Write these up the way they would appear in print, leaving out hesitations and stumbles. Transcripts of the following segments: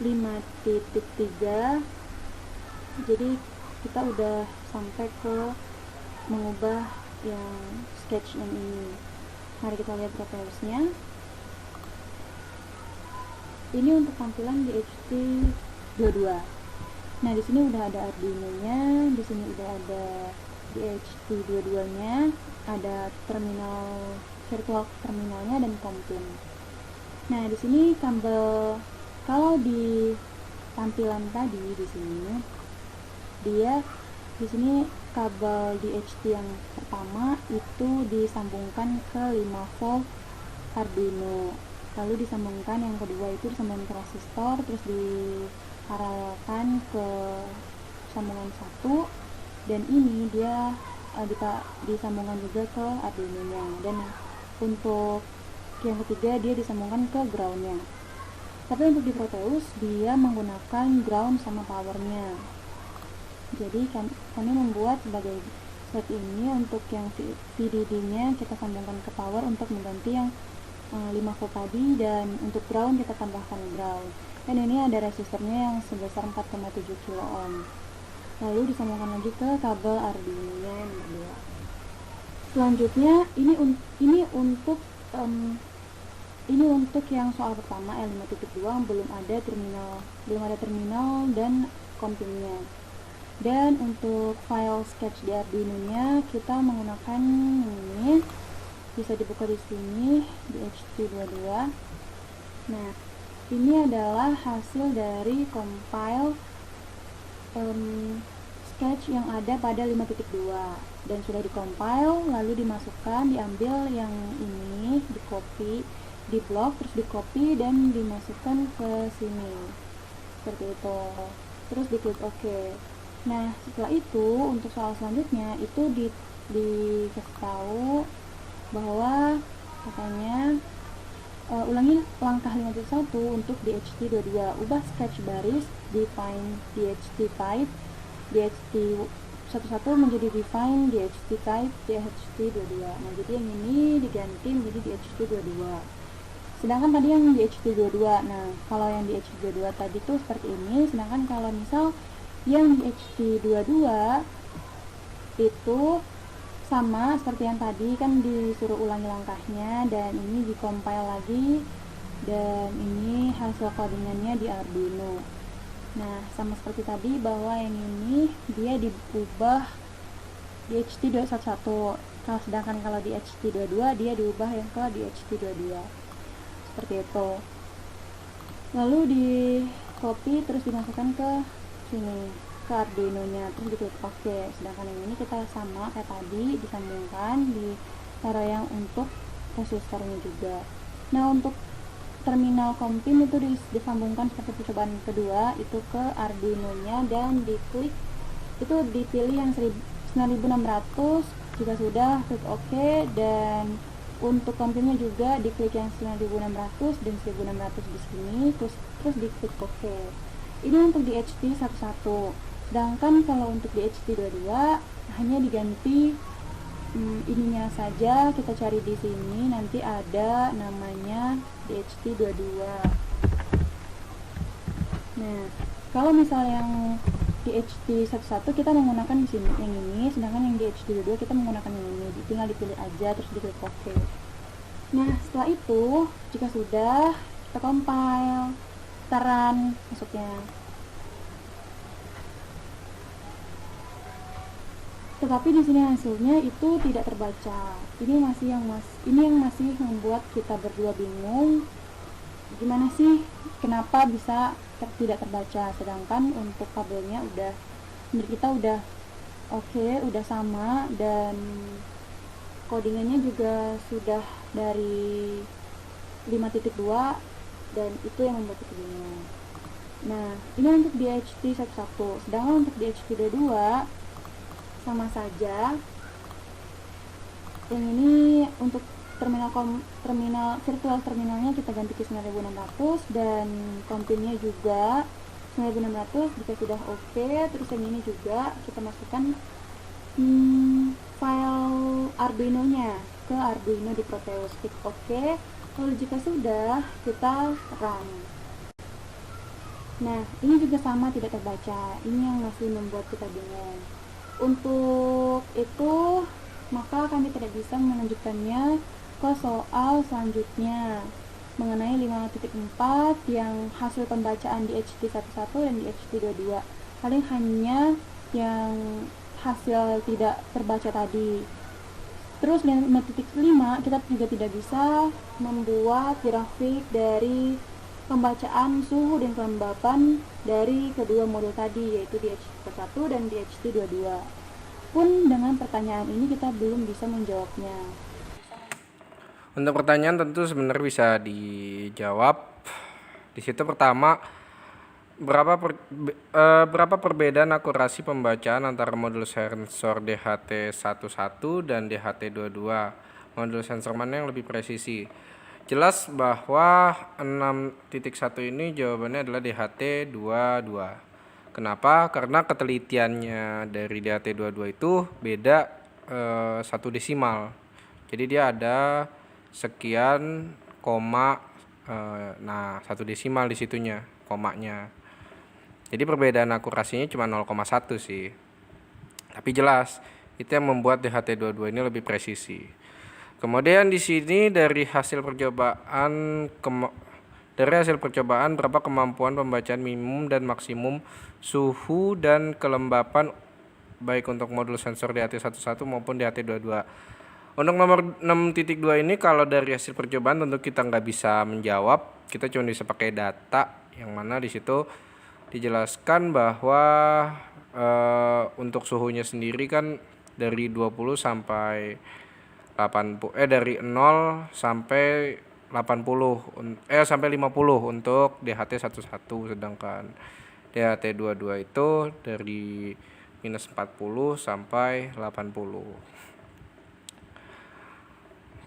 5.3. Jadi kita udah sampai ke mengubah yang sketch yang ini. Mari kita lihat Proteusnya. Ini untuk tampilan DHT22. Nah, di sini udah ada Arduino-nya, di sini udah ada DHT22-nya, ada terminal virtual terminalnya dan COM-pin. Nah, di sini kabel, kalau di tampilan tadi di sini dia di sini kabel DHT yang pertama itu disambungkan ke 5 volt Arduino, lalu disambungkan yang kedua itu disambungkan ke resistor, terus diparalelkan ke sambungan 1, dan ini dia disambungkan juga ke Arduino nya, dan untuk yang ketiga dia disambungkan ke ground-nya. Tapi untuk di Proteus dia menggunakan ground sama powernya. Jadi kami membuat sebagai seperti ini. Untuk yang VDD-nya kita sambungkan ke power untuk mengganti yang 5 volt tadi, dan untuk ground kita tambahkan ground. Dan ini ada resistornya yang sebesar 4,7 kilo ohm. Lalu disambungkan lagi ke kabel Arduino-nya yang kedua. Selanjutnya ini untuk yang soal pertama L5.2 belum ada terminal dan COM-pinnya. Dan untuk file sketch di Arduino-nya kita menggunakan ini, bisa dibuka di sini DHT22. Nah, ini adalah hasil dari compile sketch yang ada pada 5.2 dan sudah dikompil, lalu diambil yang ini, di copy, di blok, terus di copy dan dimasukkan ke sini seperti itu, terus diklik OK. Nah, setelah itu untuk soal selanjutnya itu dikasih tahu bahwa katanya ulangi langkah 5.1 untuk DHT22, ubah sketch baris, define DHT type DHT11 menjadi define DHT type DHT22. Nah, jadi yang ini diganti menjadi DHT22. Sedangkan tadi yang DHT22, nah kalau yang DHT22 tadi tuh seperti ini, sedangkan kalau misal yang DHT22 itu sama seperti yang tadi, kan disuruh ulangi langkahnya, dan ini dikompil lagi, dan ini hasil codingannya di Arduino. Nah, sama seperti tadi bahwa yang ini dia diubah DHT211, sedangkan kalau DHT22 dia diubah yang ke DHT22 seperti itu. Lalu di copy terus dimasukkan ke sini, ke Arduino nya, terus diklik OK. Sedangkan yang ini kita sama kayak tadi, disambungkan di cara yang untuk resistornya juga. Nah, untuk terminal COM-pin itu disambungkan seperti percobaan kedua itu ke Arduino nya, dan diklik itu dipilih yang 9600. Jika sudah, klik OK, dan untuk COM-pinnya juga diklik yang 9600 dan 1600 di sini, terus diklik OK. Ini untuk DHT11. Sedangkan kalau untuk DHT22 hanya diganti ininya saja, kita cari di sini nanti ada namanya DHT22. Nah, kalau misal yang DHT11 kita menggunakan di sini yang ini, sedangkan yang DHT22 kita menggunakan yang ini. Tinggal dipilih aja terus diklik OK. Nah, setelah itu jika sudah, kita compile, run maksudnya. Tetapi di sini hasilnya itu tidak terbaca. Ini yang masih membuat kita berdua bingung. Gimana sih? Kenapa bisa tidak terbaca? Sedangkan untuk kabelnya menurut kita udah oke, udah sama, dan codingannya juga sudah dari 5.2, dan itu yang membuat kita bingung. Nah, ini untuk DHT11. Sedangkan untuk DHT22 sama saja. Yang ini untuk terminal virtual terminalnya kita ganti ke 9600, dan COM-pinnya juga 9600. Jika sudah oke, terus yang ini juga kita masukkan file Arduino nya ke Arduino di Proteus, klik OK. Lalu jika sudah, kita run. Nah, ini juga sama tidak terbaca. Ini yang masih membuat kita bingung. Untuk itu, maka kami tidak bisa melanjutkannya ke soal selanjutnya mengenai 5.4 yang hasil pembacaan di HT11 dan di HT22. Paling hanya yang hasil tidak terbaca tadi. Terus 5.5 kita juga tidak bisa membuat grafik dari pembacaan suhu dan kelembapan dari kedua modul tadi, yaitu di HT1 dan di HT22. Pun dengan pertanyaan ini kita belum bisa menjawabnya. Untuk pertanyaan tentu sebenarnya bisa dijawab. Di situ pertama, berapa perbedaan akurasi pembacaan antara modul sensor DHT11 dan DHT22? Modul sensor mana yang lebih presisi? Jelas bahwa 6.1 ini jawabannya adalah DHT22. Kenapa? Karena ketelitiannya dari DHT22 itu beda 1 desimal. Jadi dia ada sekian koma, nah 1 desimal di situnya, komanya. Jadi perbedaan akurasinya cuma 0,1 sih. Tapi jelas itu yang membuat DHT22 ini lebih presisi. Kemudian di sini dari hasil percobaan berapa kemampuan pembacaan minimum dan maksimum suhu dan kelembapan baik untuk modul sensor DHT11 maupun DHT22. Untuk nomor 6.2 ini kalau dari hasil percobaan tentu kita nggak bisa menjawab, kita cuma bisa pakai data yang mana di situ dijelaskan bahwa untuk suhunya sendiri kan dari 20 sampai 80 dari 0 sampai 80 sampai 50 untuk DHT11, sedangkan DHT22 itu dari minus 40 sampai 80.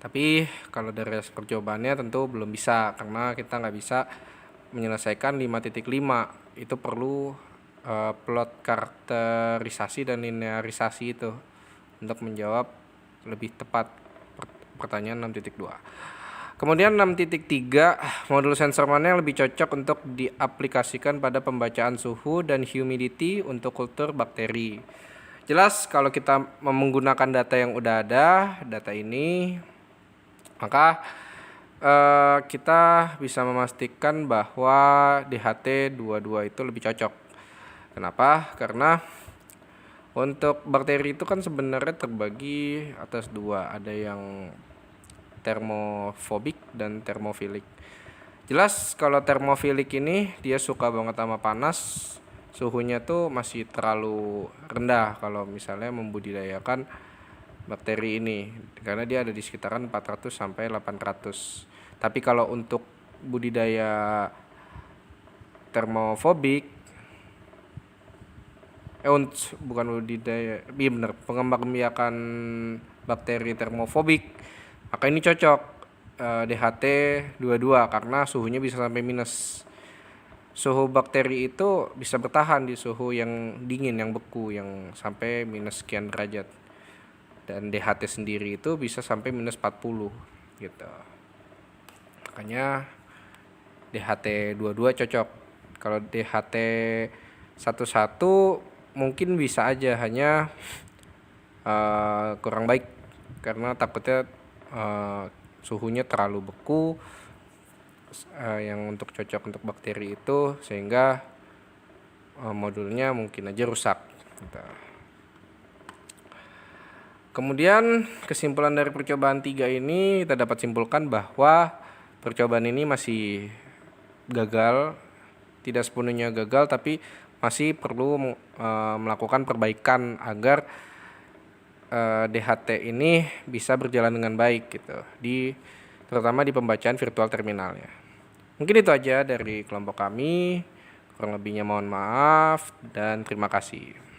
Tapi kalau dari percobaannya tentu belum bisa, karena kita nggak bisa menyelesaikan 5.5. Itu perlu plot karakterisasi dan linearisasi itu untuk menjawab lebih tepat pertanyaan 6.2. Kemudian 6.3, modul sensor mana yang lebih cocok untuk diaplikasikan pada pembacaan suhu dan humidity untuk kultur bakteri? Jelas kalau kita menggunakan data yang udah ada, data ini, maka kita bisa memastikan bahwa DHT22 itu lebih cocok. Kenapa? Karena untuk bakteri itu kan sebenarnya terbagi atas dua, ada yang termofobik dan termofilik. Jelas kalau termofilik ini dia suka banget sama panas, suhunya tuh masih terlalu rendah kalau misalnya membudidayakan bakteri ini, karena dia ada di sekitaran 400 sampai 800. Tapi kalau untuk budidaya termofobik, bukan budidaya, iya bener, pengembangbiakan bakteri termofobik, maka ini cocok DHT22 karena suhunya bisa sampai minus. Suhu bakteri itu bisa bertahan di suhu yang dingin, yang beku, yang sampai minus sekian derajat. Dan DHT sendiri itu bisa sampai minus 40 gitu. Makanya DHT22 cocok. Kalau DHT11 mungkin bisa aja, hanya kurang baik karena takutnya suhunya terlalu beku yang untuk cocok untuk bakteri itu, sehingga modulnya mungkin aja rusak gitu. Kemudian kesimpulan dari percobaan 3 ini kita dapat simpulkan bahwa percobaan ini masih gagal, tidak sepenuhnya gagal, tapi masih perlu melakukan perbaikan agar DHT ini bisa berjalan dengan baik gitu, terutama di pembacaan virtual terminalnya. Mungkin itu aja dari kelompok kami, kurang lebihnya mohon maaf dan terima kasih.